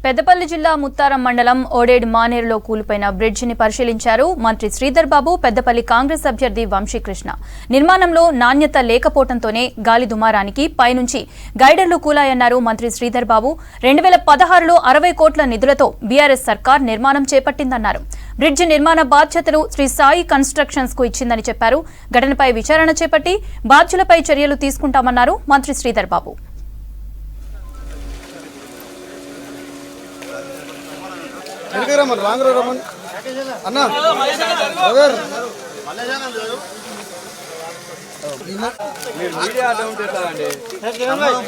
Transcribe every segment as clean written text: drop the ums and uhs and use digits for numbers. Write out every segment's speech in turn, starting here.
పెద్దపల్లి జిల్లా ముత్తారం మండలం ఓడేడ్ మానేరులో కూలిపోయిన బ్రిడ్జిని పరిశీలించారు మంత్రి శ్రీధర్ బాబు. పెద్దపల్లి కాంగ్రెస్ అభ్యర్థి వంశీకృష్ణ నిర్మాణంలో నాణ్యత లేకపోవడంతోనే గాలి దుమారానికి పైనుంచి గైడర్లు కూలాయన్నారు మంత్రి శ్రీధర్ బాబు. 2016లో 60 కోట్ల నిధులతో బీఆర్ఎస్ సర్కార్ నిర్మాణం చేపట్టిందన్నారు. బ్రిడ్జి నిర్మాణ బాధ్యతలు శ్రీ సాయి కన్స్ట్రక్షన్స్ కు ఇచ్చిందని చెప్పారు. ఘటనపై విచారణ చేపట్టి బాధ్యులపై చర్యలు తీసుకుంటామన్నారు మంత్రి శ్రీధర్ బాబు. రమన్ రాంగ్రో రమన్ అన్న బ్రదర్ మీరు మీడియా డౌన్ చేస్తారండి.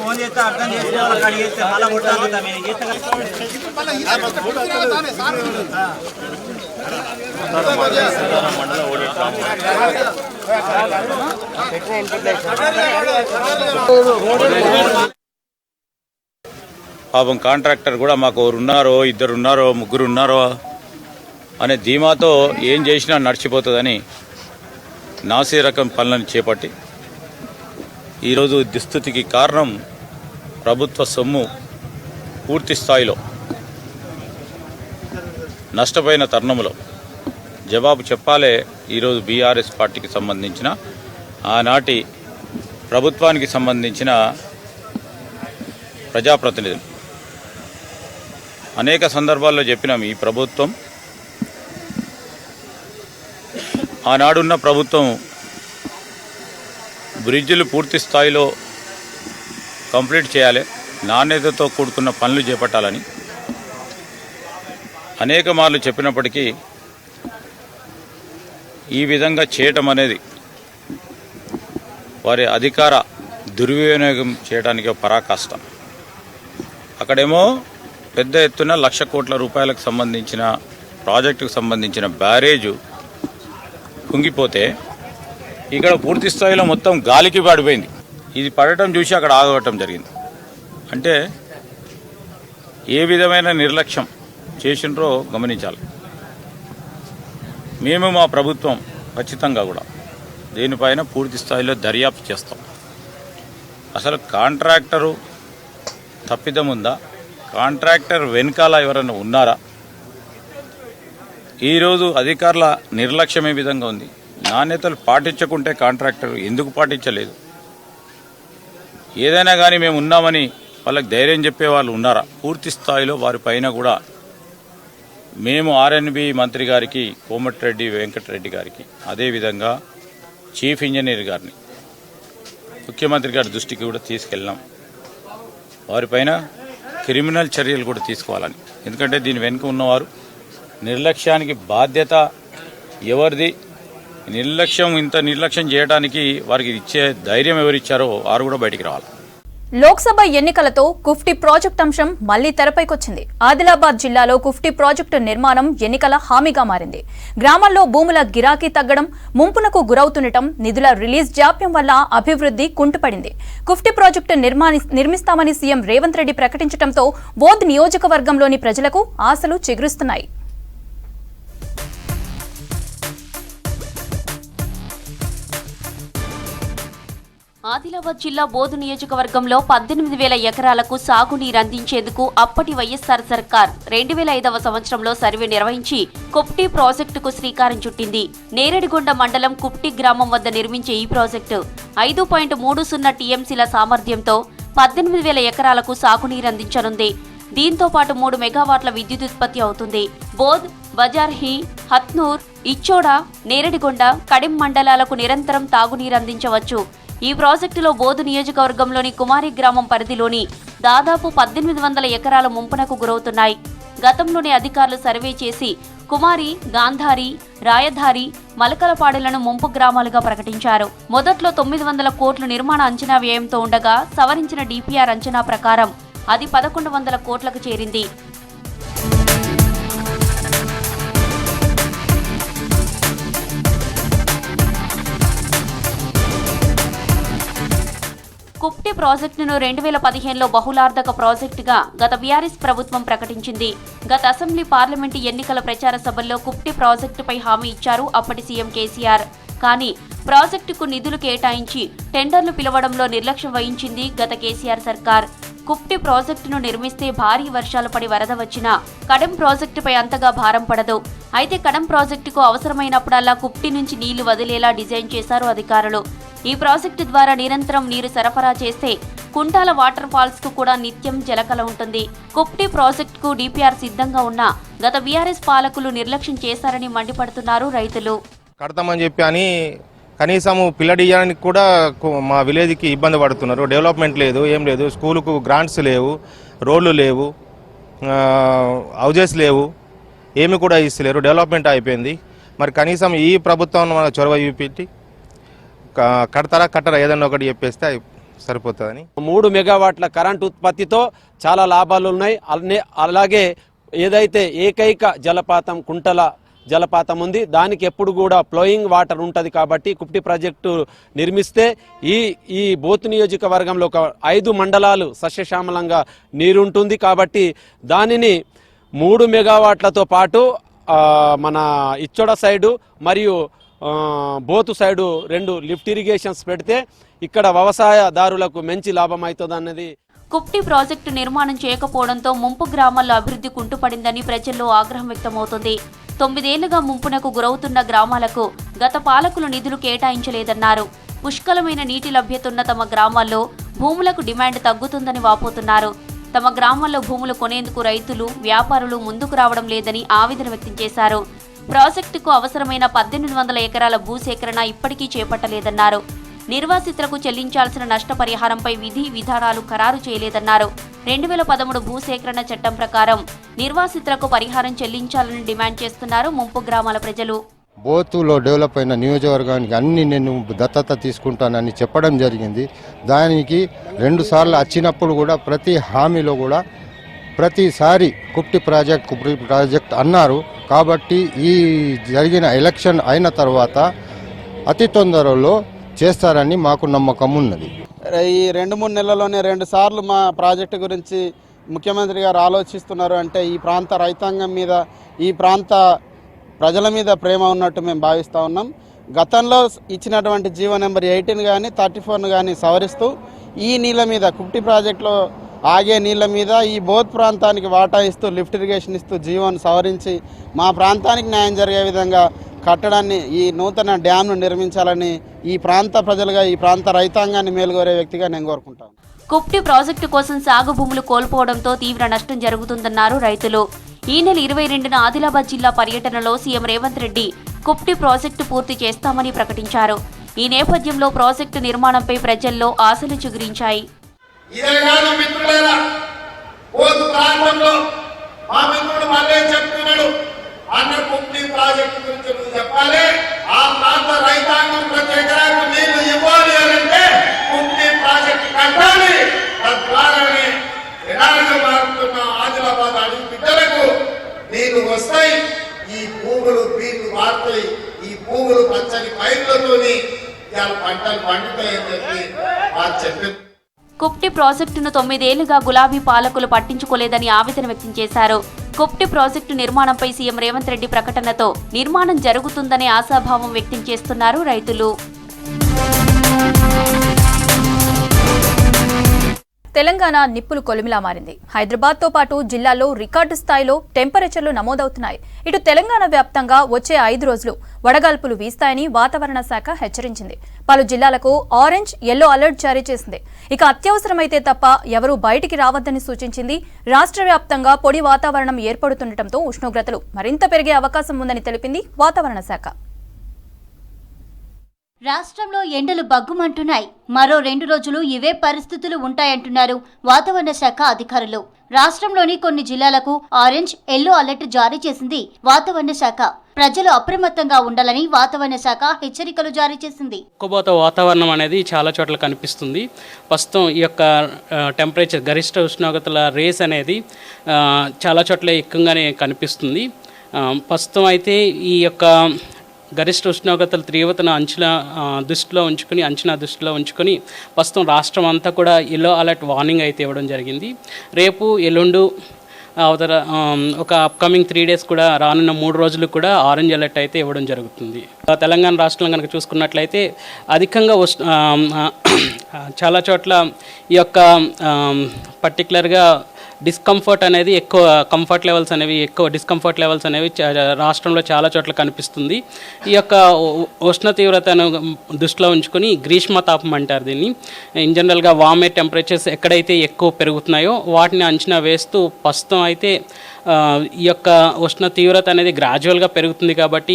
ఫోన్ చేస్తే అర్థం చేస్తే వాళ్ళకి అడిగేస్తే మళ్ళీ కొట్టాలి. పాపం కాంట్రాక్టర్ కూడా మాకు ఉన్నారో, ఇద్దరు ఉన్నారో, ముగ్గురు ఉన్నారో అనే ధీమాతో ఏం చేసినా నడిచిపోతుందని నాసీ రకం పనులను చేపట్టి ఈరోజు దుస్థితికి కారణం ప్రభుత్వ సొమ్ము పూర్తి స్థాయిలో నష్టపోయిన తరుణంలో జవాబు చెప్పాలే ఈరోజు బీఆర్ఎస్ పార్టీకి సంబంధించిన ఆనాటి ప్రభుత్వానికి సంబంధించిన ప్రజాప్రతినిధులు. అనేక సందర్భాల్లో చెప్పినాం, ఈ ప్రభుత్వం ఆనాడున్న ప్రభుత్వం బ్రిడ్జిలు పూర్తి స్థాయిలో కంప్లీట్ చేయాలి, నాణ్యతతో కూడుకున్న పనులు చేపట్టాలని అనేక మార్లు చెప్పినప్పటికీ ఈ విధంగా చేయటం అనేది వారి అధికార దుర్వినియోగం చేయడానికి పరాకాష్ట. అక్కడేమో పెద్ద ఎత్తున 1,00,000 కోట్ల రూపాయలకు సంబంధించిన ప్రాజెక్టుకు సంబంధించిన బ్యారేజు కుంగిపోతే ఇక్కడ పూర్తి స్థాయిలో మొత్తం గాలికి పడిపోయింది. ఇది పడటం చూసి అక్కడ ఆగవటం జరిగింది. అంటే ఏ విధమైన నిర్లక్ష్యం చేసినరో గమనించాలి. మేము మా ప్రభుత్వం ఖచ్చితంగా కూడా దీనిపైన పూర్తి స్థాయిలో దర్యాప్తు చేస్తాం. అసలు కాంట్రాక్టరు తప్పిదం ఉందా, కాంట్రాక్టర్ వెనకాల ఎవరైనా ఉన్నారా, ఈరోజు అధికారుల నిర్లక్ష్యం ఏ విధంగా ఉంది, నాణ్యతలు పాటించకుంటే కాంట్రాక్టర్ ఎందుకు పాటించలేదు, ఏదైనా కానీ మేము ఉన్నామని వాళ్ళకి ధైర్యం చెప్పే వాళ్ళు ఉన్నారా, పూర్తి స్థాయిలో వారిపైన కూడా మేము ఆర్ఎన్బి మంత్రి గారికి, కోమటిరెడ్డి వెంకటరెడ్డి గారికి, అదేవిధంగా చీఫ్ ఇంజనీర్ గారిని ముఖ్యమంత్రి గారి దృష్టికి కూడా తీసుకెళ్ళినాం. వారిపైన క్రిమినల్ చర్యలు కూడా తీసుకోవాలని. ఎందుకంటే దీని వెనుక ఉన్నవారు నిర్లక్ష్యానికి బాధ్యత ఎవరిది, ఇంత నిర్లక్ష్యం చేయడానికి వారికి ఇచ్చే ధైర్యం ఎవరిచ్చారో వారు కూడా బయటికి రావాలి. లోక్సభ ఎన్నికలతో కుఫ్టీ ప్రాజెక్టు అంశం మళ్లీ తెరపైకొచ్చింది. ఆదిలాబాద్ జిల్లాలో కుఫ్టీ ప్రాజెక్టు నిర్మాణం ఎన్నికల హామీగా మారింది. గ్రామాల్లో భూముల గిరాకీ తగ్గడం, ముంపునకు గురవుతుండటం, నిధుల రిలీజ్ జాప్యం వల్ల అభివృద్ధి కుంటుపడింది. కుఫ్టీ ప్రాజెక్టు నిర్మిస్తామని సీఎం రేవంత్ రెడ్డి ప్రకటించడంతో బోధ్ నియోజకవర్గంలోని ప్రజలకు ఆశలు చిగురుస్తున్నాయి. ఆదిలాబాద్ జిల్లా బోధు నియోజకవర్గంలో 18,000 ఎకరాలకు సాగునీరు అందించేందుకు అప్పటి వైఎస్ఆర్ సర్కార్ 2005వ సంవత్సరంలో సర్వే నిర్వహించి కుప్టీ ప్రాజెక్టుకు శ్రీకారం చుట్టింది. నేరేడిగొండ మండలం కుప్టీ గ్రామం వద్ద నిర్మించే ఈ ప్రాజెక్టు 5.30 టీఎంసీల సామర్థ్యంతో 18,000 ఎకరాలకు సాగునీరు అందించనుంది. దీంతో పాటు 3 మెగావాట్ల విద్యుత్ ఉత్పత్తి అవుతుంది. బోధ్, బజార్హి, హత్నూర్, ఇచ్చోడ, నేరేడిగొండ, కడిం మండలాలకు నిరంతరం తాగునీరు అందించవచ్చు. ఈ ప్రాజెక్టులో బోధు నియోజకవర్గంలోని కుమారి గ్రామం పరిధిలోని దాదాపు 1,800 ఎకరాల ముంపునకు గురవుతున్నాయి. గతంలోనే అధికారులు సర్వే చేసి కుమారి, గాంధారి, రాయధారి, మలకలపాడులను ముంపు గ్రామాలుగా ప్రకటించారు. మొదట్లో 900 కోట్ల నిర్మాణ అంచనా వ్యయంతో ఉండగా సవరించిన డిపిఆర్ అంచనా ప్రకారం అది 1,100 కోట్లకు చేరింది. కుప్టీ ప్రాజెక్టును 2015లో బహుళార్థక ప్రాజెక్టుగా గత బీఆర్ఎస్ ప్రభుత్వం ప్రకటించింది. గత అసెంబ్లీ, పార్లమెంటు ఎన్నికల ప్రచార సభల్లో కుప్టీ ప్రాజెక్టుపై హామీ ఇచ్చారు అప్పటి సీఎం కేసీఆర్. కానీ ప్రాజెక్టుకు నిధులు కేటాయించి టెండర్లు పిలవడంలో నిర్లక్ష్యం వహించింది గత కేసీఆర్ సర్కార్. కుప్టి ప్రాజెక్టును నిర్మిస్తే భారీ వర్షాలు పడి వరద వచ్చినా కడెం ప్రాజెక్టుపై అంతగా భారం పడదు. అయితే కడెం ప్రాజెక్టుకు అవసరమైనప్పుడల్లా కుప్టి నుంచి నీళ్లు వదిలేలా డిజైన్ చేశారు అధికారులు. ఈ ప్రాజెక్టు ద్వారా నిరంతరం నీరు సరఫరా చేస్తే కుంటాల వాటర్ ఫాల్స్ కు కూడా నిత్యం జలకల ఉంటుంది. కుప్టి ప్రాజెక్టుకు డిపిఆర్ సిద్ధంగా ఉన్నా గత బీఆర్ఎస్ పాలకులు నిర్లక్ష్యం చేశారని మండిపడుతున్నారు రైతులు. కడతామని చెప్పి అని కనీసం పిల్లడి ఇవ్వడానికి కూడా మా విలేజ్కి ఇబ్బంది పడుతున్నారు. డెవలప్మెంట్ లేదు, ఏం లేదు. స్కూలుకు గ్రాంట్స్ లేవు, రోడ్లు లేవు, హౌజెస్ లేవు, ఏమి కూడా ఇస్తలేరు. డెవలప్మెంట్ అయిపోయింది. మరి కనీసం ఈ ప్రభుత్వం మన చొరవ చూపెట్టి కట్టరా ఏదన్నా ఒకటి చెప్పేస్తే సరిపోతుందని. 3 మెగావాట్ల కరెంటు ఉత్పత్తితో చాలా లాభాలు ఉన్నాయి. అలాగే ఏదైతే ఏకైక జలపాతం కుంటల జలపాతం ఉంది, దానికి ఎప్పుడు కూడా ఫ్లోయింగ్ వాటర్ ఉంటుంది. కాబట్టి కుప్టి ప్రాజెక్టు నిర్మిస్తే ఈ బోతు నియోజకవర్గంలో ఒక 5 మండలాలు సస్యశ్యామలంగా నీరుంటుంది. కాబట్టి దానిని 3 మెగావాట్లతో పాటు మన ఇచ్చోడ సైడు మరియు బోతు సైడు 2 లిఫ్ట్ ఇరిగేషన్స్ పెడితే ఇక్కడ వ్యవసాయదారులకు మంచి లాభం అవుతుంది అన్నది. కుప్టి ప్రాజెక్టు నిర్మాణం చేయకపోవడంతో ముంపు గ్రామాల్లో అభివృద్ధి కుంటుపడిందని ప్రజల్లో ఆగ్రహం వ్యక్తమవుతుంది. 9 ఏళ్లుగా ముంపునకు గురవుతున్న గ్రామాలకు గత పాలకులు నిధులు కేటాయించలేదన్నారు. పుష్కలమైన నీటి లభ్యతున్న తమ గ్రామాల్లో భూములకు డిమాండ్ తగ్గుతుందని వాపోతున్నారు. తమ గ్రామాల్లో భూములు కొనేందుకు రైతులు, వ్యాపారులు ముందుకు రావడం లేదని ఆవేదన వ్యక్తం చేశారు. ప్రాజెక్టుకు అవసరమైన 1800 ఎకరాల భూసేకరణ ఇప్పటికీ చేపట్టలేదన్నారు. నిర్వాసితులకు చెల్లించాల్సిన నష్టపరిహారంపై విధి విధానాలు ఖరారు చేయలేదన్నారు. 2013 భూసేకరణ చట్టం ప్రకారం నిర్వాసితులకు పరిహారం చెల్లించాలని డిమాండ్ చేస్తున్నారు ముంపు గ్రామాల ప్రజలు. బోతులో డెవలప్ అయిన నియోజకవర్గానికి అన్ని నేను దత్తత తీసుకుంటానని చెప్పడం జరిగింది. దానికి 2 సార్లు వచ్చినప్పుడు కూడా ప్రతి హామీలో కూడా ప్రతిసారి కుప్టి ప్రాజెక్ట్ అన్నారు. కాబట్టి ఈ జరిగిన ఎలక్షన్ అయిన తర్వాత అతి తొందరలో చేస్తారని మాకు నమ్మకం ఉన్నది. ఈ 2-3 నెలల్లోనే 2 సార్లు మా ప్రాజెక్టు గురించి ముఖ్యమంత్రి గారు ఆలోచిస్తున్నారు అంటే ఈ ప్రాంత రైతాంగం మీద, ఈ ప్రాంత ప్రజల మీద ప్రేమ ఉన్నట్టు మేము భావిస్తూ ఉన్నాం. గతంలో ఇచ్చినటువంటి జీవో నెంబర్ 18 కానీ 34 కానీ సవరిస్తూ ఈ నీళ్ళ మీద కుప్టి ప్రాజెక్టులో ఆగే నీళ్ళ మీద ఈ బోత్ ప్రాంతానికి వాటా ఇస్తూ లిఫ్ట్ ఇరిగేషన్ ఇస్తూ జీవోను సవరించి మా ప్రాంతానికి న్యాయం జరిగే విధంగా కట్టడాన్ని, ఈ నూతన డ్యామ్ను నిర్మించాలని ఈ ప్రాంత ప్రజలుగా, ఈ ప్రాంత రైతాంగాన్ని మేలుగోరే వ్యక్తిగా నేను కోరుకుంటాను. కుప్టి ప్రాజెక్టు కోసం సాగు భూములు కోల్పోవడంతో తీవ్ర నష్టం జరుగుతుందన్నారు రైతులు. ఈ నెల 22న ఆదిలాబాద్ జిల్లా పర్యటనలో సీఎం రేవంత్ రెడ్డి కుప్టి ప్రాజెక్టు పూర్తి చేస్తామని ప్రకటించారు. ఈ నేపథ్యంలో ప్రాజెక్టు నిర్మాణంపై ప్రజల్లో ఆశలు చిగురించాయి. అన్న కుప్టి ప్రాజెక్టు గురించి నువ్వు చెప్పాలి. ఆ ప్రాంత రైతాంగం ప్రతి ఎకరాకు నీళ్లు ఇవ్వాలి అంటే కుప్టి ప్రాజెక్టు కట్టాలి. తద్వారానే ఎడారిగా మారుతున్న ఆదిలాబాద్ అడవి బిడ్డలకు నీళ్లు వస్తాయి. ఈ భూములు పీర్లు వారుతాయి. ఈ భూములు పచ్చని పైర్లతోని ఇవాళ పంటలు పండుతాయని చెప్పి వారు చెప్పింది. కుప్టి ప్రాజెక్టును 9 ఏళ్లుగా గులాబీ పాలకులు పట్టించుకోలేదని ఆవేదన వ్యక్తం చేశారు. కుప్టి ప్రాజెక్టు నిర్మాణంపై సీఎం రేవంత్ రెడ్డి ప్రకటనతో నిర్మాణం జరుగుతుందనే ఆశాభావం వ్యక్తం చేస్తున్నారు రైతులు. తెలంగాణ నిప్పులు కొలిమిలా మారింది. హైదరాబాద్తో పాటు జిల్లాల్లో రికార్డు స్థాయిలో టెంపరేచర్లు నమోదవుతున్నాయి. ఇటు తెలంగాణ వ్యాప్తంగా వచ్చే 5 రోజులు వడగాల్పులు వీస్తాయని వాతావరణ శాఖ హెచ్చరించింది. పలు జిల్లాలకు ఆరెంజ్, యెల్లో అలర్ట్ జారీ చేసింది. ఇక అత్యవసరమైతే తప్ప ఎవరూ బయటికి రావద్దని సూచించింది. రాష్ట్ర వ్యాప్తంగా పొడి వాతావరణం ఏర్పడుతుండటంతో ఉష్ణోగ్రతలు మరింత పెరిగే అవకాశం ఉందని తెలిపింది వాతావరణ శాఖ. రాష్ట్రంలో ఎండలు బగ్గుమంటున్నాయి. మరో 2 రోజులు ఇవే పరిస్థితులు ఉంటాయంటున్నారు వాతావరణ శాఖ అధికారులు. రాష్ట్రంలోని కొన్ని జిల్లాలకు ఆరెంజ్, యెల్లో అలర్ట్ జారీ చేసింది వాతావరణ శాఖ. ప్రజలు అప్రమత్తంగా ఉండాలని వాతావరణ శాఖ హెచ్చరికలు జారీ చేసింది. ఉక్కబోత వాతావరణం అనేది చాలా చోట్ల కనిపిస్తుంది. ప్రస్తుతం ఈ యొక్క టెంపరేచర్, గరిష్ట ఉష్ణోగ్రతల రేస్ అనేది చాలా చోట్ల ఎక్కువగానే కనిపిస్తుంది. ప్రస్తుతం అయితే ఈ యొక్క గరిష్ట ఉష్ణోగ్రతల తీవ్రతను అంచనా దృష్టిలో ఉంచుకొని ప్రస్తుతం రాష్ట్రం అంతా కూడా యెల్లో అలర్ట్ వార్నింగ్ అయితే ఇవ్వడం జరిగింది. రేపు, ఎల్లుండు ఒక అప్కమింగ్ 3 days కూడా రానున్న 3 రోజులు కూడా ఆరెంజ్ అలర్ట్ అయితే ఇవ్వడం జరుగుతుంది. తెలంగాణ రాష్ట్రంలో కనుక చూసుకున్నట్లయితే అధికంగా చాలా చోట్ల ఈ యొక్క పర్టికులర్గా డిస్కంఫర్ట్ అనేది ఎక్కువ, కంఫర్ట్ లెవెల్స్ అనేవి ఎక్కువ, డిస్కంఫర్ట్ లెవెల్స్ అనేవి రాష్ట్రంలో చాలా చోట్ల కనిపిస్తుంది. ఈ యొక్క ఉష్ణ తీవ్రతను దృష్టిలో ఉంచుకొని గ్రీష్మ తాపం అంటారు దీన్ని. ఇన్ జనరల్గా వామే టెంపరేచర్స్ ఎక్కడైతే ఎక్కువ పెరుగుతున్నాయో వాటిని అంచనా వేస్తూ ప్రస్తుతం అయితే ఈ యొక్క ఉష్ణ తీవ్రత అనేది గ్రాడ్యువల్గా పెరుగుతుంది కాబట్టి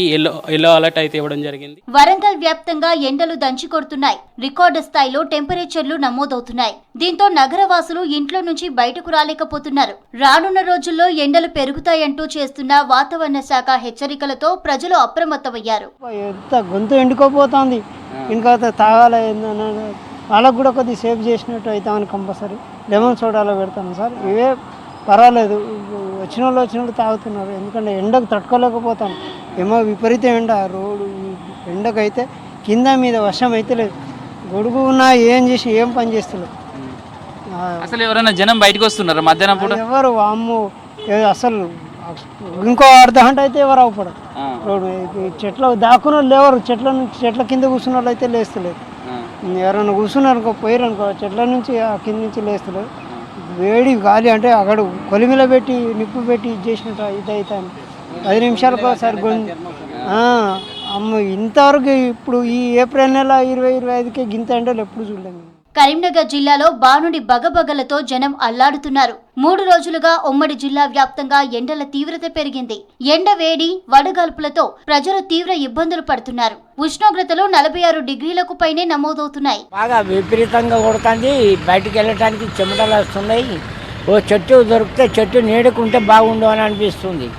ఎల్లో అలర్ట్ అయితే ఇవ్వడం జరిగింది. వరంగల్ వ్యాప్తంగా ఎండలు దంచి కొడుతున్నాయి. రికార్డు స్థాయిలో టెంపరేచర్లు నమోదవుతున్నాయి. దీంతో నగరవాసులు ఇంట్లో నుంచి బయటకు రాలేకపోతున్నారు. రానున్న రోజుల్లో ఎండలు పెరుగుతాయంటూ చేస్తున్న వాతావరణ శాఖ హెచ్చరికలతో ప్రజలు అప్రమత్తమయ్యారు. ఎంత గొంతు ఎండుకోపోతుంది, ఇంకా తాగాలి, వాళ్ళకు కూడా కొద్దిగా సేవ్ చేసినట్టు అవుతామని కంపల్సరీ లెమన్ సోడాలో పెడతాను సార్. ఇవే పర్వాలేదు, వచ్చిన వాళ్ళు తాగుతున్నారు. ఎందుకంటే ఎండకు తట్టుకోలేకపోతాం. ఏమో విపరీత ఎండ, రోడ్డు ఎండకైతే కింద మీద వర్షం అయితే లేదు. గొడుగు ఉన్నా ఏం చేసి ఏం పని చేస్తలేదు. అసలు ఎవరైనా జనం బయటకు వస్తున్నారు మధ్యాహ్నం పూట? ఎవరు అమ్ము అసలు ఇంకో అర్ధ గంట అయితే ఎవరు అవపడరు. రోడ్డు చెట్ల దాక్కున్న వాళ్ళు లేవరు. చెట్ల కింద కూర్చున్న వాళ్ళు అయితే లేస్తలేదు. ఎవరైనా కూర్చున్నారు అనుకో, పోయారు అనుకో, చెట్ల నుంచి కింద నుంచి లేస్తలేదు. వేడి గాలి అంటే అక్కడ కొలిమిలో పెట్టి నిప్పు పెట్టి చేసినట్టు ఇదైతాను. 10 నిమిషాలకు ఒకసారి అమ్మ ఇంతవరకు ఇప్పుడు ఈ ఏప్రిల్ నెల 20-25కి గింత ఎండలు ఎప్పుడు చూడలేము. కరీంనగర్ జిల్లాలో బానుడి బగబగలతో జనం అల్లాడుతున్నారు. 3 రోజులుగా ఉమ్మడి జిల్లా వ్యాప్తంగా ఎండల తీవ్రత పెరిగింది. ఎండ వేడి, వడగాల్పులతో ప్రజలు తీవ్ర ఇబ్బందులు పడుతున్నారు. ఉష్ణోగ్రతలు 46 డిగ్రీలకు పైనే నమోదవుతున్నాయి. బాగా విపరీతంగా కొడుతుంది. బయటికి వెళ్ళటానికి చెమటలు వస్తున్నాయి. ఓ చెట్టు దొరికితే చెట్టు నీడకుంటే బాగుండు అని అనిపిస్తుంది.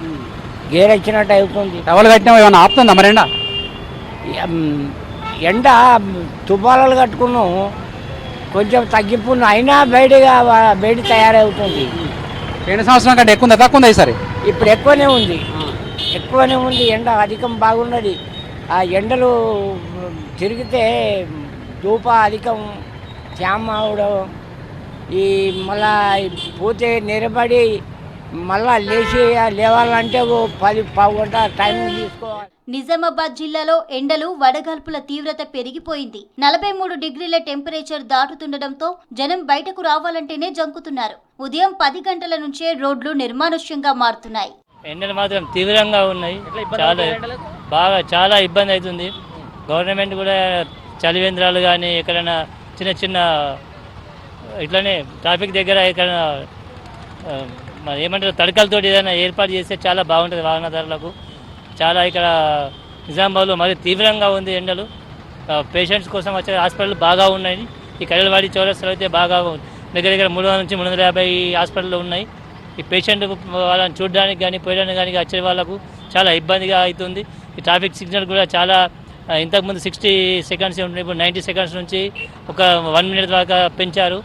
గేరెచ్చినట్టు అవుతుంది. టవల్ కట్టినా ఏమైనా ఆపుతుందా మరి ఎండ? ఎండ తుపాలు కట్టుకున్నాం, కొంచెం తగ్గిపోయిన అయినా వేడి తయారవుతుంది. 2 సంవత్సరాల కంటే ఎక్కువ తక్కువ ఉంది ఈసారి? ఇప్పుడు ఎక్కువనే ఉంది. ఎండ అధికం బాగున్నది. ఆ ఎండలు తిరిగితే ధూప అధికం, త్యామ అవడం, ఈ మళ్ళా పోతే నిలబడి మళ్ళా లేవాలంటే 10-15 గంట టైం తీసుకోవాలి. నిజామాబాద్ జిల్లాలో ఎండలు, వడగాల్పుల తీవ్రత పెరిగిపోయింది. 43 డిగ్రీల టెంపరేచర్ దాటుతుండటంతో జనం బయటకు రావాలంటేనే జంకుతున్నారు. ఉదయం 10 గంటల నుంచే రోడ్లు నిర్మానుష్యంగా మారుతున్నాయి. ఎండలు మాత్రం తీవ్రంగా ఉన్నాయి. చాలా ఇబ్బంది అవుతుంది. గవర్నమెంట్ కూడా చలివేంద్రాలు కానీ ఎక్కడైనా చిన్న ఇట్లనే ట్రాఫిక్ దగ్గర ఎక్కడైనా ఏమంటారు తడకలతో ఏదైనా ఏర్పాటు చేస్తే చాలా బాగుంటుంది వాహనదారులకు. చాలా ఇక్కడ నిజామాబాద్లో మరి తీవ్రంగా ఉంది ఎండలు. పేషెంట్స్ కోసం వచ్చే హాస్పిటల్ బాగా ఉన్నాయి. ఈ కడలవాడి చౌరస్తాలో అయితే బాగా దగ్గర 300 నుంచి 350 హాస్పిటల్లో ఉన్నాయి. ఈ పేషెంట్ వాళ్ళని చూడడానికి కానీ పోయడానికి కానీ వచ్చే వాళ్ళకు చాలా ఇబ్బందిగా అవుతుంది. ఈ ట్రాఫిక్ సిగ్నల్ కూడా చాలా ఇంతకుముందు 60 సెకండ్స్ ఉండే, ఇప్పుడు 90 సెకండ్స్ నుంచి ఒక 1 మినిట్ దాకా పెంచారు.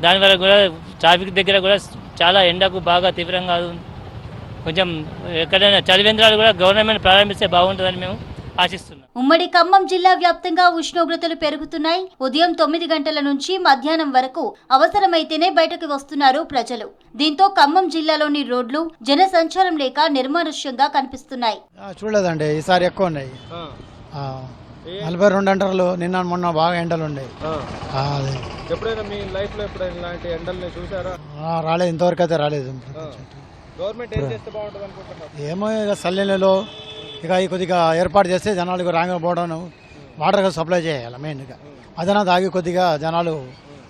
దానివల్ల కూడా ట్రాఫిక్ దగ్గర కూడా చాలా ఎండకు బాగా తీవ్రంగా ఉంది. కొంచెం ఎక్కడైనా చలివేంద్రాలు కూడా గవర్నమెంట్ ప్రారంభిస్తే బాగుంటుందని మేము ఆశిస్తున్నాం. ఉమ్మడి ఖమ్మం జిల్లా వ్యాప్తంగా ఉష్ణోగ్రతలు పెరుగుతున్నాయి. ఉదయం 9 గంటల నుంచి మధ్యాహ్నం వరకు అవసరమైతేనే బయటకు వస్తున్నారు ప్రజలు. దీంతో ఖమ్మం జిల్లాలోని రోడ్లు జన సంచారం లేక నిర్మానుష్యంగా కనిపిస్తున్నాయి. చూడలేదండి, ఈసారి ఎక్కువ ఉన్నాయి. 42 గంటలు నిన్న మొన్న బాగా ఎండలు ఉన్నాయి. ఎప్పుడైనా మీ లైఫ్ లో ఎప్పుడైనా ఇలాంటి ఎండల్ని చూసారా? రాలేదు, ఇంతవరకు అయితే రాలేదు. గవర్నమెంట్ ఏం చేస్తే బాగుంటుంది అనుకుంటున్నారు? ఏమో ఇక సల్లెలలో ఇక కొద్దిగా ఏర్పాటు చేస్తే జనాలు రాంగా పోవడం, వాటర్ సప్లై చేయాలి మెయిన్గా. అదనా తాగి కొద్దిగా జనాలు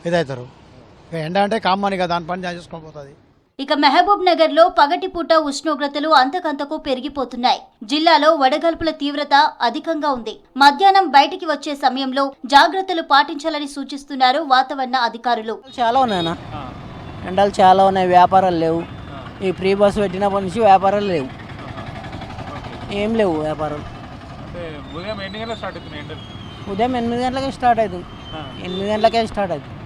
ఇదవుతారు. ఇక ఎండ అంటే కామన్, ఇక దాని పని చేసుకొని పోతుంది. ఇక మహబూబ్ నగర్ లో పగటిపూట ఉష్ణోగ్రతలు అంతకంతకు పెరిగిపోతున్నాయి. జిల్లాలో వడగల్పుల తీవ్రత అధికంగా ఉంది. మధ్యాహ్నం బయటికి వచ్చే సమయంలో జాగ్రత్తలు పాటించాలని సూచిస్తున్నారు వాతావరణ అధికారులు. చాలా ఉన్నాయన్నా, ఎండలు చాలా ఉన్నాయి. వ్యాపారాలు లేవు. ఈ ఫ్రీ బస్సు పెట్టినప్పటి నుంచి వ్యాపారాలు లేవు, ఏం లేవు వ్యాపారాలు. ఉదయం ఎన్ని గంటలకు స్టార్ట్ అవుతుంది ఎండలు? ఉదయం 8 గంటలకే స్టార్ట్ అవుతుంది. 8 గంటలకే స్టార్ట్ అవుతుంది.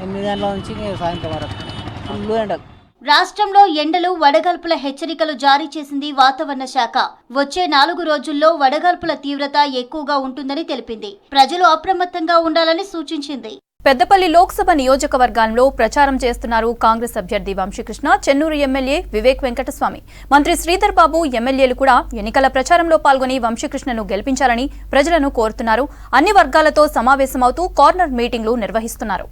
8 గంటల నుంచి సాయంత్రం వరకు ఫుల్ ఎండలు. రాష్ట్రంలో ఎండలు, వడగాల్పుల హెచ్చరికలు జారీ చేసింది వాతావరణ శాఖ. వచ్చే 4 రోజుల్లో వడగాల్పుల తీవ్రత ఎక్కువగా ఉంటుందని తెలిపింది. ప్రజలు అప్రమత్తంగా ఉండాలని సూచించింది. పెద్దపల్లి లోక్సభ నియోజకవర్గంలో ప్రచారం చేస్తున్నారు కాంగ్రెస్ అభ్యర్థి వంశీకృష్ణ, చెన్నూరు ఎమ్మెల్యే వివేక్ వెంకటస్వామి, మంత్రి శ్రీధర్ బాబు ఎమ్మెల్యేలు కూడా ఎన్నికల ప్రచారంలో పాల్గొని వంశీకృష్ణను గెలిపించాలని ప్రజలను కోరుతున్నారు. అన్ని వర్గాలతో సమావేశమవుతూ కార్నర్ మీటింగ్లు నిర్వహిస్తున్నారు.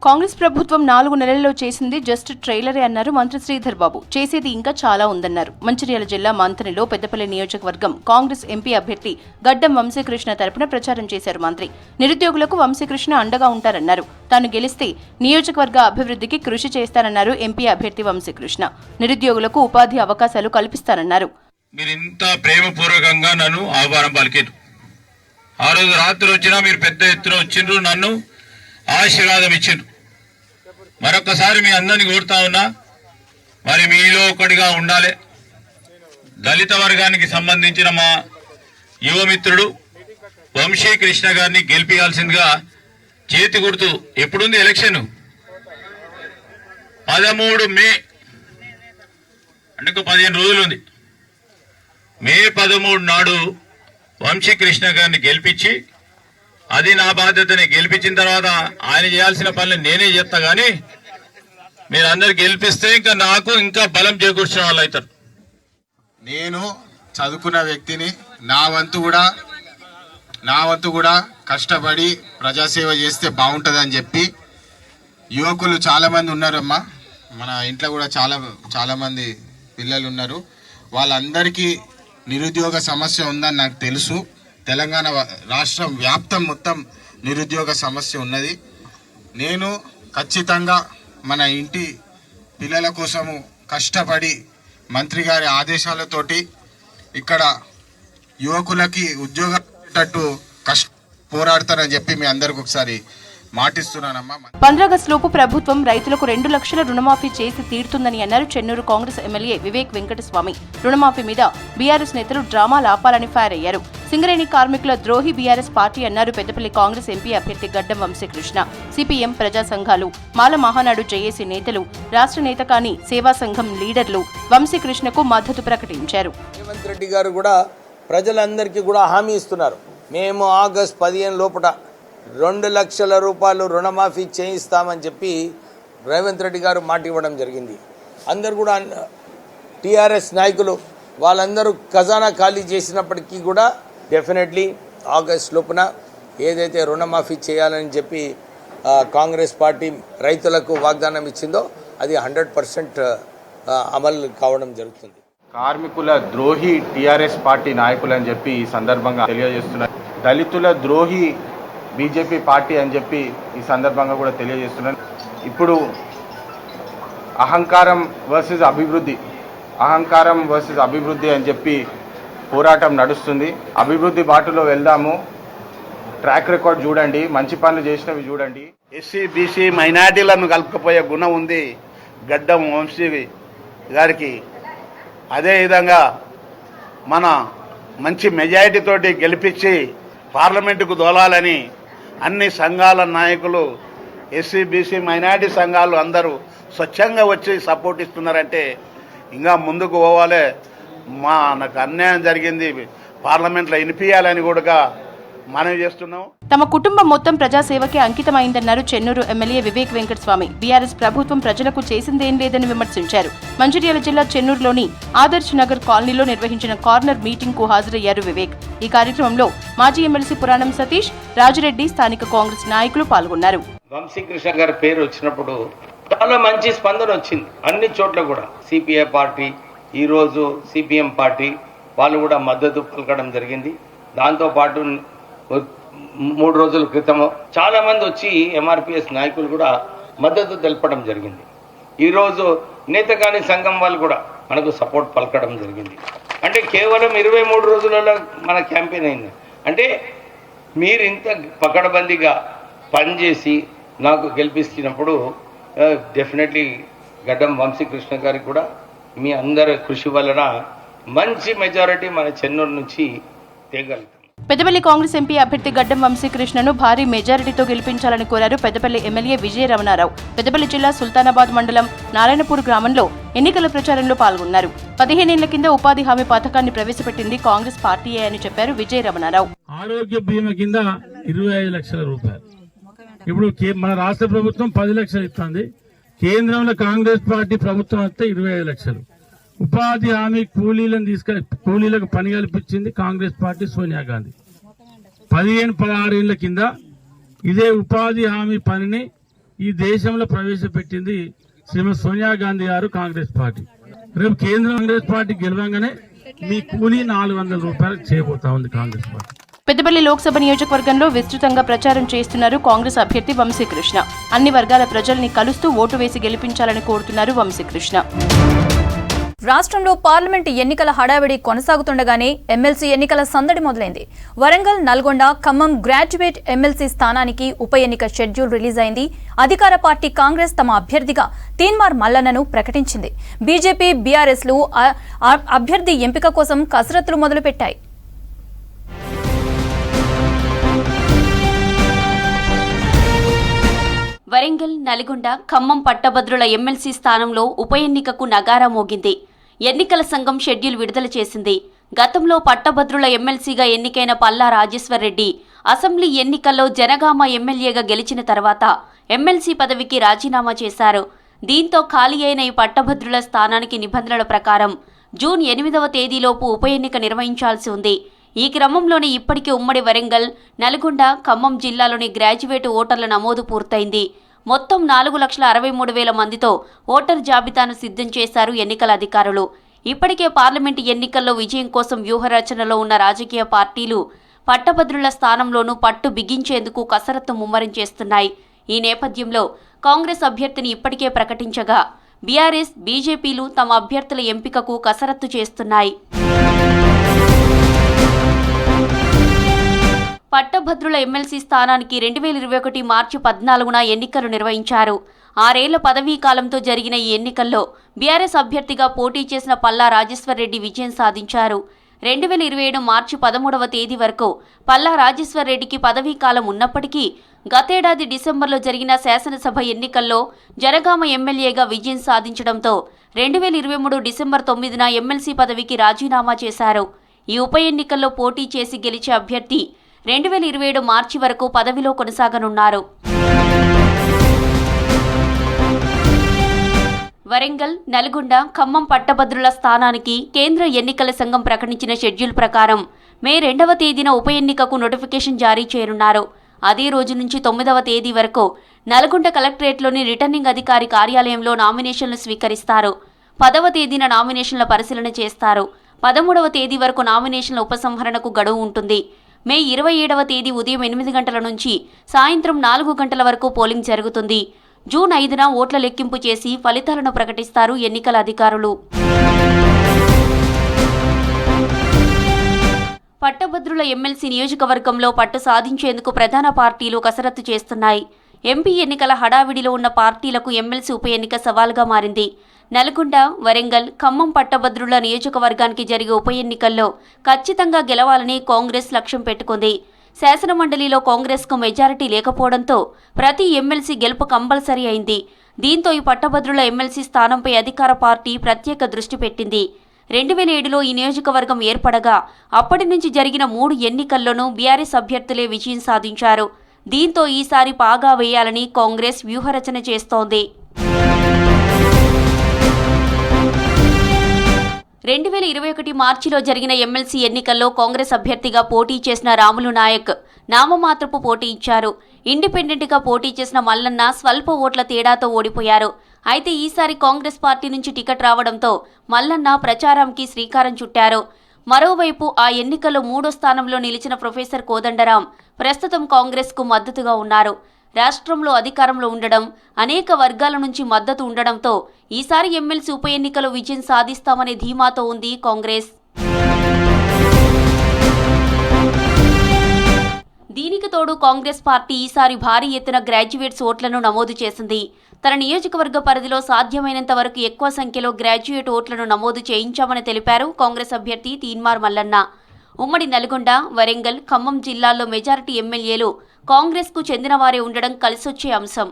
కాంగ్రెస్ ప్రభుత్వం 4 నెలల్లో చేసింది జస్ట్ ట్రైలరే అన్నారు మంత్రి శ్రీధర్ బాబు. చేసేది ఇంకా చాలా ఉందన్నారు. మంచిర్యాల జిల్లా మంథనిలో పెద్దపల్లి నియోజకవర్గం కాంగ్రెస్ ఎంపీ అభ్యర్థి గడ్డం వంశీకృష్ణ తరపున ప్రచారం చేశారు మంత్రి. నిరుద్యోగులకు వంశీకృష్ణ అండగా ఉంటారన్నారు. తాను గెలిస్తే నియోజకవర్గ అభివృద్ధికి కృషి చేస్తానన్నారు ఎంపీ అభ్యర్థి వంశీకృష్ణ. నిరుద్యోగులకు ఉపాధి అవకాశాలు కల్పిస్తానన్నారు. మీరింత ప్రేమపూర్వకంగా నన్ను ఆహ్వానం పలికారు. ఆ రోజు రాత్రి వచ్చినా మీరు పెద్ద ఎత్తున వచ్చిండ్రు, నన్ను ఆశీర్వాదం ఇచ్చిండ్రు. మరొకసారి మీ అందరినీ కోరుతా ఉన్నా, మరి మీలో ఒకటిగా ఉండాలి. దళిత వర్గానికి సంబంధించిన మా యువమిత్రుడు వంశీకృష్ణ గారిని గెలిపించాల్సిందిగా చేతి గుర్తు. ఎప్పుడుంది ఎలక్షన్? 13 మే, అంటే 15 రోజులు ఉంది. మే 13 నాడు వంశీకృష్ణ గారిని గెలిపించి, అది నా బాధ్యతని, గెలిపించిన తర్వాత ఆయన చేయాల్సిన పనులు నేనే చేస్తా. కానీ మీరందరు గెలిపిస్తే ఇంకా నాకు ఇంకా బలం చేకూర్చిన వాళ్ళు అవుతారు. నేను చదువుకున్న వ్యక్తిని, నా వంతు కూడా కష్టపడి ప్రజాసేవ చేస్తే బాగుంటుందని చెప్పి యువకులు చాలామంది ఉన్నారమ్మా. మన ఇంట్లో కూడా చాలామంది పిల్లలు ఉన్నారు. వాళ్ళందరికీ నిరుద్యోగ సమస్య ఉందని నాకు తెలుసు. తెలంగాణ రాష్ట్రం వ్యాప్తం మొత్తం నిరుద్యోగ సమస్య ఉన్నది. నేను ఖచ్చితంగా మన ఇంటి పిల్లల కోసము కష్టపడి మంత్రి గారి ఆదేశాలతోటి ఇక్కడ యువకులకి ఉద్యోగం వచ్చేటట్టు పోరాడతానని చెప్పి మీ అందరికి ఒకసారి మాటిస్తున్నానమ్మా. 15 ఆగస్టులోపు ప్రభుత్వం రైతులకు 2 లక్షల రుణమాఫీ చేసి తీరుతుందని అన్నారు చెన్నూరు కాంగ్రెస్ ఎమ్మెల్యే వివేక్ వెంకటస్వామి. రుణమాఫీ మీద బీఆర్ఎస్ నేతలు డ్రామాలు ఆపాలని ఫైర్ అయ్యారు. సింగరేణి కార్మికుల ద్రోహి బీఆర్ఎస్ పార్టీ అన్నారు పెద్దపల్లి కాంగ్రెస్ ఎంపీ అభ్యర్థి గడ్డం వంశీకృష్ణ. సిపిఎం, ప్రజా సంఘాలు, మాల మహానాడు జేఏసీ నేతలు, రాష్ట్ర నేత కాని సేవా సంఘం లీడర్లు వంశీకృష్ణకు మద్దతు ప్రకటించారు. రేవంత్ రెడ్డి గారు కూడా ప్రజలందరికీ కూడా హామీ ఇస్తున్నారు. మేము ఆగస్టు 15 లోపల 2 లక్షల రూపాయలు రుణమాఫీ చేయిస్తామని చెప్పి రేవంత్ రెడ్డి గారు మాట ఇవ్వడం జరిగింది. అందరు కూడా టీఆర్ఎస్ నాయకులు వాళ్ళందరూ ఖజానా ఖాళీ చేసినప్పటికీ కూడా డెఫినెట్లీ ఆగస్ట్ లోపున ఏదైతే రుణమాఫీ చేయాలని చెప్పి కాంగ్రెస్ పార్టీ రైతులకు వాగ్దానం ఇచ్చిందో అది 100% అమలు కావడం జరుగుతుంది. కార్మికుల ద్రోహి టీఆర్ఎస్ పార్టీ నాయకులు అని చెప్పి ఈ సందర్భంగా తెలియజేస్తున్నారు. దళితుల ద్రోహి బీజేపీ పార్టీ అని చెప్పి ఈ సందర్భంగా కూడా తెలియజేస్తున్నాను. ఇప్పుడు అహంకారం వర్సెస్ అభివృద్ధి అని చెప్పి పోరాటం నడుస్తుంది. అభివృద్ధి బాటలో వెళ్దాము. ట్రాక్ రికార్డ్ చూడండి, మంచి పనులు చేసినవి చూడండి. ఎస్సీ, బీసీ, మైనార్టీలను కలుపుకుపోయే గుణం ఉంది గడ్డం వంశీ గారికి. అదేవిధంగా మన మంచి మెజారిటీతోటి గెలిపించి పార్లమెంటుకు దోలాలని అన్ని సంఘాల నాయకులు, ఎస్సీ, బీసీ, మైనార్టీ సంఘాలు అందరూ స్వచ్ఛంగా వచ్చి సపోర్ట్ ఇస్తున్నారంటే ఇంకా ముందుకు పోవాలి. నాకు అన్యాయం జరిగింది, పార్లమెంట్లో వినిపించాలని కూడా మనవి చేస్తున్నాం. తమ కుటుంబం మొత్తం ప్రజాసేవకే అంకితమైందన్నారు చెన్నూరు ఎమ్మెల్యే వివేక్ వెంకటస్వామి. బీఆర్ఎస్ ప్రభుత్వం ప్రజలకు చేసిందేం లేదని విమర్శించారు. మంచిర్యాల జిల్లా చెన్నూరులోని ఆదర్శ్ నగర్ కాలనీలో నిర్వహించిన కార్నర్ మీటింగ్ కు హాజరయ్యారు వివేక్. ఈ కార్యక్రమంలో మాజీ ఎమ్మెల్సీ పురాణం సతీష్, రాజిరెడ్డి, స్థానిక కాంగ్రెస్ నాయకులు పాల్గొన్నారు. వంశీకృష్ణ గారి పేరు వచ్చినప్పుడు చాలా మంచి స్పందన వచ్చింది అన్ని చోట్ల కూడా. సిపిఐ పార్టీ, ఈరోజు సిపిఎం పార్టీ వాళ్ళు కూడా మద్దతు పలకడం జరిగింది. దాంతోపాటు 3 రోజుల క్రితం చాలా మంది వచ్చి ఎంఆర్పిఎస్ నాయకులు కూడా మద్దతు తెలపడం జరిగింది. ఈరోజు నేతకాని సంఘం వాళ్ళు కూడా మనకు సపోర్ట్ పలకడం జరిగింది. అంటే కేవలం 23 రోజులలో మన క్యాంపెయిన్ అయింది. అంటే మీరు ఇంత పకడ్బందీగా పనిచేసి నాకు గెలిపిస్తున్నప్పుడు డెఫినెట్లీ గడ్డం వంశీకృష్ణ గారికి కూడా మీ అందరి కృషి వలన మంచి మెజారిటీ మన చెన్నూరు నుంచి తేగలుగుతాం. పెద్దపల్లి కాంగ్రెస్ ఎంపీ అభ్యర్థి గడ్డం వంశీకృష్ణను భారీ మెజారిటీతో గెలిపించాలని కోరారు పెద్దపల్లి ఎమ్మెల్యే విజయ రమణారావు. పెద్దపల్లి జిల్లా సుల్తానాబాద్ మండలం నారాయణపూర్ గ్రామంలో ఎన్నికల ప్రచారంలో పాల్గొన్నారు. 15 ఏళ్ల కింద ఉపాధి హామీ పథకాన్ని ప్రవేశపెట్టింది కాంగ్రెస్ పార్టీయే అని చెప్పారు విజయ రమణారావు. ఆరోగ్య బీమా కింద 25 లక్షల రూపాయలు. ఇప్పుడు మన రాష్ట్ర ప్రభుత్వం 10 లక్షలు ఇస్తుంది. కేంద్రంలో కాంగ్రెస్ పార్టీ ప్రభుత్వం వస్తే 25 లక్షలు. ఉపాధి హామీ కూలీలకు పని కల్పించింది కాంగ్రెస్ పార్టీ సోనియా గాంధీ. 15-16 ఏళ్ల కింద ఇదే ఉపాధి హామీ పనిని ఈ దేశంలో ప్రవేశపెట్టింది శ్రీమతి సోనియా గాంధీ గారు కాంగ్రెస్ పార్టీ. రేపు కేంద్ర కాంగ్రెస్ పార్టీ గెలవంగానే మీ కూలీ 400 రూపాయలు చేయబోతా ఉంది కాంగ్రెస్ పార్టీ. పెద్దపల్లి లోక్సభ నియోజకవర్గంలో విస్తృతంగా ప్రచారం చేస్తున్నారు కాంగ్రెస్ అభ్యర్థి వంశీకృష్ణ. అన్ని వర్గాల ప్రజల్ని కలుస్తూ ఓటు వేసి గెలిపించాలని కోరుతున్నారు వంశీకృష్ణ. రాష్ట్రంలో పార్లమెంటు ఎన్నికల హడావిడి కొనసాగుతుండగానే ఎమ్మెల్సీ ఎన్నికల సందడి మొదలైంది. వరంగల్, నల్గొండ, ఖమ్మం గ్రాడ్యుయేట్ ఎమ్మెల్సీ స్థానానికి ఉప ఎన్నిక షెడ్యూల్ రిలీజ్ అయింది. అధికార పార్టీ కాంగ్రెస్ తమ అభ్యర్థిగా తీన్మార్ మల్లన్నను ప్రకటించింది. బీజేపీ, బీఆర్ఎస్లు అభ్యర్థి ఎంపిక కోసం కసరత్తులు మొదలుపెట్టాయి. వరంగల్, నల్గొండ, ఖమ్మం పట్టభద్రుల ఎమ్మెల్సీ స్థానంలో ఉప ఎన్నికకు నగారా మోగింది. ఎన్నికల సంఘం షెడ్యూల్ విడుదల చేసింది. గతంలో పట్టభద్రుల ఎమ్మెల్సీగా ఎన్నికైన పల్లా రాజేశ్వర్ రెడ్డి అసెంబ్లీ ఎన్నికల్లో జనగామ ఎమ్మెల్యేగా గెలిచిన తర్వాత ఎమ్మెల్సీ పదవికి రాజీనామా చేశారు. దీంతో ఖాళీ అయిన ఈ పట్టభద్రుల స్థానానికి నిబంధనల ప్రకారం జూన్ 8వ తేదీలోపు ఉప ఎన్నిక నిర్వహించాల్సి ఉంది. ఈ క్రమంలోనే ఇప్పటికే ఉమ్మడి వరంగల్, నల్గొండ, ఖమ్మం జిల్లాలోని గ్రాడ్యుయేట్ ఓటర్ల నమోదు పూర్తయింది. మొత్తం 4,63,000 మందితో ఓటర్ జాబితాను సిద్ధం చేశారు ఎన్నికల అధికారులు. ఇప్పటికే పార్లమెంటు ఎన్నికల్లో విజయం కోసం వ్యూహరచనలో ఉన్న రాజకీయ పార్టీలు పట్టభద్రుల స్థానంలోనూ పట్టు బిగించేందుకు కసరత్తు ముమ్మరం చేస్తున్నాయి. ఈ నేపథ్యంలో కాంగ్రెస్ అభ్యర్థిని ఇప్పటికే ప్రకటించగా బీఆర్ఎస్, బీజేపీలు తమ అభ్యర్థుల ఎంపికకు కసరత్తు చేస్తున్నాయి. పట్టభద్రుల ఎమ్మెల్సీ స్థానానికి 2021 మార్చి 14న ఎన్నికలు నిర్వహించారు. 6 ఏళ్ల పదవీ కాలంతో జరిగిన ఈ ఎన్నికల్లో బీఆర్ఎస్ అభ్యర్థిగా పోటీ చేసిన పల్లా రాజేశ్వర్ రెడ్డి విజయం సాధించారు. 2027 మార్చి 13వ తేదీ వరకు పల్లా రాజేశ్వర్ రెడ్డికి పదవీ కాలం ఉన్నప్పటికీ గతేడాది డిసెంబర్లో జరిగిన శాసనసభ ఎన్నికల్లో జనగామ ఎమ్మెల్యేగా విజయం సాధించడంతో 2023 డిసెంబర్ 9న ఎమ్మెల్సీ పదవికి రాజీనామా చేశారు. ఈ ఉప ఎన్నికల్లో పోటీ చేసి గెలిచే అభ్యర్థి 2027 మార్చి వరకు పదవిలో కొనసాగనున్నారు. వరంగల్, నల్గొండ, ఖమ్మం పట్టభద్రుల స్థానానికి కేంద్ర ఎన్నికల సంఘం ప్రకటించిన షెడ్యూల్ ప్రకారం మే 2వ తేదీన ఉప ఎన్నికకు నోటిఫికేషన్ జారీ చేయనున్నారు. అదే రోజు నుంచి 9వ తేదీ వరకు నల్గొండ కలెక్టరేట్లోని రిటర్నింగ్ అధికారి కార్యాలయంలో నామినేషన్లు స్వీకరిస్తారు. 10వ తేదీన నామినేషన్ల పరిశీలన చేస్తారు. 13వ తేదీ వరకు నామినేషన్ల ఉపసంహరణకు గడువు ఉంటుంది. మే 27వ తేదీ ఉదయం 8 గంటల నుంచి సాయంత్రం 4 గంటల వరకు పోలింగ్ జరుగుతుంది. జూన్ 5న ఓట్ల లెక్కింపు చేసి ఫలితాలను ప్రకటిస్తారు ఎన్నికల అధికారులు. పట్టభద్రుల ఎమ్మెల్సీ నియోజకవర్గంలో పట్టు సాధించేందుకు ప్రధాన పార్టీలు కసరత్తు చేస్తున్నాయి. ఎంపీ ఎన్నికల హడావిడిలో ఉన్న పార్టీలకు ఎమ్మెల్సీ ఉప ఎన్నిక సవాల్గా మారింది. నల్గొండ, వరంగల్, ఖమ్మం పట్టభద్రుల నియోజకవర్గానికి జరిగే ఉప ఎన్నికల్లో ఖచ్చితంగా గెలవాలని కాంగ్రెస్ లక్ష్యం పెట్టుకుంది. శాసనమండలిలో కాంగ్రెస్కు మెజారిటీ లేకపోవడంతో ప్రతి ఎమ్మెల్సీ గెలుపు కంపల్సరీ అయింది. దీంతో ఈ పట్టభద్రుల ఎమ్మెల్సీ స్థానంపై అధికార పార్టీ ప్రత్యేక దృష్టి పెట్టింది. 2007లో ఈ నియోజకవర్గం ఏర్పడగా అప్పటి నుంచి జరిగిన 3 ఎన్నికల్లోనూ బీఆర్ఎస్ అభ్యర్థులే విజయం సాధించారు. దీంతో ఈసారి పాగా వేయాలని కాంగ్రెస్ వ్యూహరచన చేస్తోంది. 2021 మార్చిలో జరిగిన ఎమ్మెల్సీ ఎన్నికల్లో కాంగ్రెస్ అభ్యర్థిగా పోటీ చేసిన రాములు నాయక్ నామమాత్రపు పోటీ ఇచ్చారు. ఇండిపెండెంట్గా పోటీ చేసిన మల్లన్న స్వల్ప ఓట్ల తేడాతో ఓడిపోయారు. అయితే ఈసారి కాంగ్రెస్ పార్టీ నుంచి టికెట్ రావడంతో మల్లన్న ప్రచారానికి శ్రీకారం చుట్టారు. మరోవైపు ఆ ఎన్నికల్లో 3వ స్థానంలో నిలిచిన ప్రొఫెసర్ కోదండరాం ప్రస్తుతం కాంగ్రెస్కు మద్దతుగా ఉన్నారు. రాష్ట్రంలో అధికారంలో ఉండడం, అనేక వర్గాల నుంచి మద్దతు ఉండడంతో ఈసారి ఎమ్మెల్సీ ఉప ఎన్నికలో విజయం సాధిస్తామనే ధీమాతో ఉంది కాంగ్రెస్. దీనికి తోడు కాంగ్రెస్ పార్టీ ఈసారి భారీ ఎత్తున గ్రాడ్యుయేట్స్ ఓట్లను నమోదు చేసింది. తన నియోజకవర్గ పరిధిలో సాధ్యమైనంత వరకు ఎక్కువ సంఖ్యలో గ్రాడ్యుయేట్ ఓట్లను నమోదు చేయించామని తెలిపారు కాంగ్రెస్ అభ్యర్థి తీన్మార్ మల్లన్న. ఉమ్మడి నల్గొండ, వరంగల్, ఖమ్మం జిల్లాల్లో మెజారిటీ ఎమ్మెల్యేలు కాంగ్రెస్కు చెందినవారే ఉండడం కలిసొచ్చే అంశం.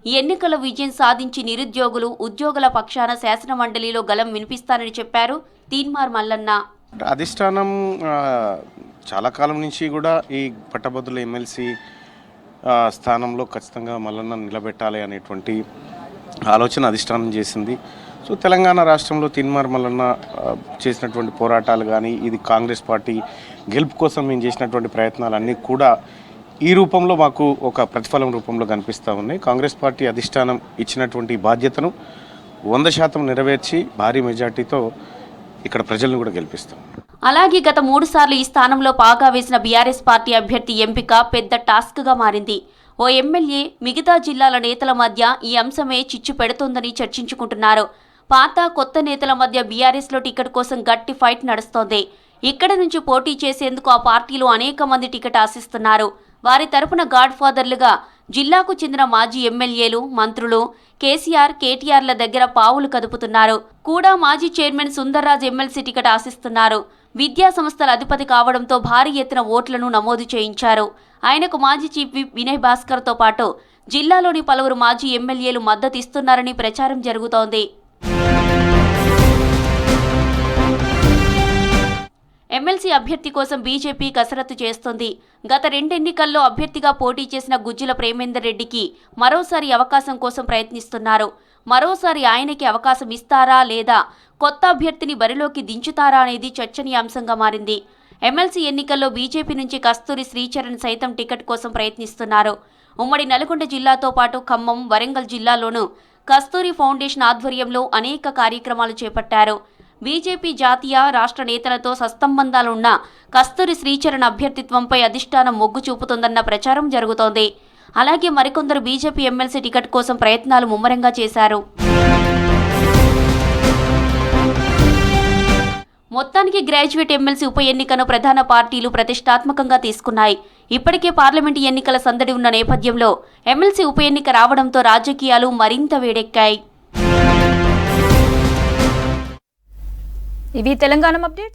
ఈ ఎన్నికల విజయం సాధించి నిరుద్యోగులు, ఉద్యోగుల పక్షాన శాసనమండలిలో గలం వినిపిస్తానని చెప్పారు తీన్మార్ మల్లన్న. అధిష్టానం చాలా కాలం నుంచి కూడా ఈ పట్టభద్రుల ఎమ్మెల్సీ స్థానంలో ఖచ్చితంగా మల్లన్న నిలబెట్టాలి అనేటువంటి ఆలోచన అధిష్టానం చేసింది. సో తెలంగాణ రాష్ట్రంలో తీన్మార్ మల్లన్న చేసినటువంటి పోరాటాలు కానీ, ఇది కాంగ్రెస్ పార్టీ గెలుపు కోసం మేము చేసినటువంటి ప్రయత్నాలన్నీ కూడా ఈ రూపంలో మాకు ఒక ప్రతిఫలం రూపంలో కనిపిస్తూ ఉన్నాయి. కాంగ్రెస్ పార్టీ అధిష్టానం ఇచ్చినటువంటి బాధ్యతను 100% నెరవేర్చి భారీ మెజార్టీతో ఇక్కడ ప్రజలను కూడా గెలిపిస్తాం. అలాగే గత 3 సార్లు ఈ స్థానంలో పాగా వేసిన బీఆర్ఎస్ పార్టీ అభ్యర్థి ఎంపిక పెద్ద టాస్క్గా మారింది. ఓ ఎమ్మెల్యే, మిగతా జిల్లాల నేతల మధ్య ఈ అంశమే చిచ్చు పెడుతోందని చర్చించుకుంటున్నారు. పాత కొత్త నేతల మధ్య బీఆర్ఎస్లో టికెట్ కోసం గట్టి ఫైట్ నడుస్తోంది. ఇక్కడ నుంచి పోటీ చేసేందుకు ఆ పార్టీలో అనేక మంది టికెట్ ఆశిస్తున్నారు. వారి తరపున గాడ్ ఫాదర్లుగా జిల్లాకు చెందిన మాజీ ఎమ్మెల్యేలు, మంత్రులు కేసీఆర్, కేటీఆర్ల దగ్గర పావులు కదుపుతున్నారు. కూడా మాజీ చైర్మన్ సుందర్రాజ్ ఎమ్మెల్సీ టికెట్ ఆశిస్తున్నారు. విద్యా సంస్థల అధిపతి కావడంతో భారీ ఎత్తున ఓట్లను నమోదు చేయించారు. ఆయనకు మాజీ చీఫ్ విప్ వినయ్ భాస్కర్తో పాటు జిల్లాలోని పలువురు మాజీ ఎమ్మెల్యేలు మద్దతు ఇస్తున్నారని ప్రచారం జరుగుతోంది. ఎమ్మెల్సీ అభ్యర్థి కోసం బీజేపీ కసరత్తు చేస్తోంది. గత 2 ఎన్నికల్లో అభ్యర్థిగా పోటీ చేసిన గుజ్జుల ప్రేమేందర్ రెడ్డికి మరోసారి అవకాశం కోసం ప్రయత్నిస్తున్నారు. మరోసారి ఆయనకి అవకాశం ఇస్తారా లేదా కొత్త అభ్యర్థిని బరిలోకి దించుతారా అనేది చర్చనీయాంశంగా మారింది. ఎమ్మెల్సీ ఎన్నికల్లో బీజేపీ నుంచి కస్తూరి శ్రీచరణ్ సైతం టికెట్ కోసం ప్రయత్నిస్తున్నారు. ఉమ్మడి నల్గొండ జిల్లాతో పాటు ఖమ్మం, వరంగల్ జిల్లాలోనూ కస్తూరి ఫౌండేషన్ ఆధ్వర్యంలో అనేక కార్యక్రమాలు చేపట్టారు. బీజేపీ జాతీయ, రాష్ట్ర నేతలతో సత్సంబంధాలున్న కస్తూరి శ్రీచరణ్ అభ్యర్థిత్వంపై అధిష్టానం మొగ్గు చూపుతోందన్న ప్రచారం జరుగుతోంది. అలాగే మరికొందరు బీజేపీ ఎమ్మెల్సీ టికెట్ కోసం ప్రయత్నాలు ముమ్మరంగా చేశారు. మొత్తానికి గ్రాడ్యుయేట్ ఎమ్మెల్సీ ఉప ఎన్నికను ప్రధాన పార్టీలు ప్రతిష్టాత్మకంగా తీసుకున్నాయి. ఇప్పటికే పార్లమెంటు ఎన్నికల సందడి ఉన్న నేపథ్యంలో ఎమ్మెల్సీ ఉప ఎన్నిక రావడంతో రాజకీయాలు మరింత వేడెక్కాయి. ఇవి తెలంగాణ అప్డేట్.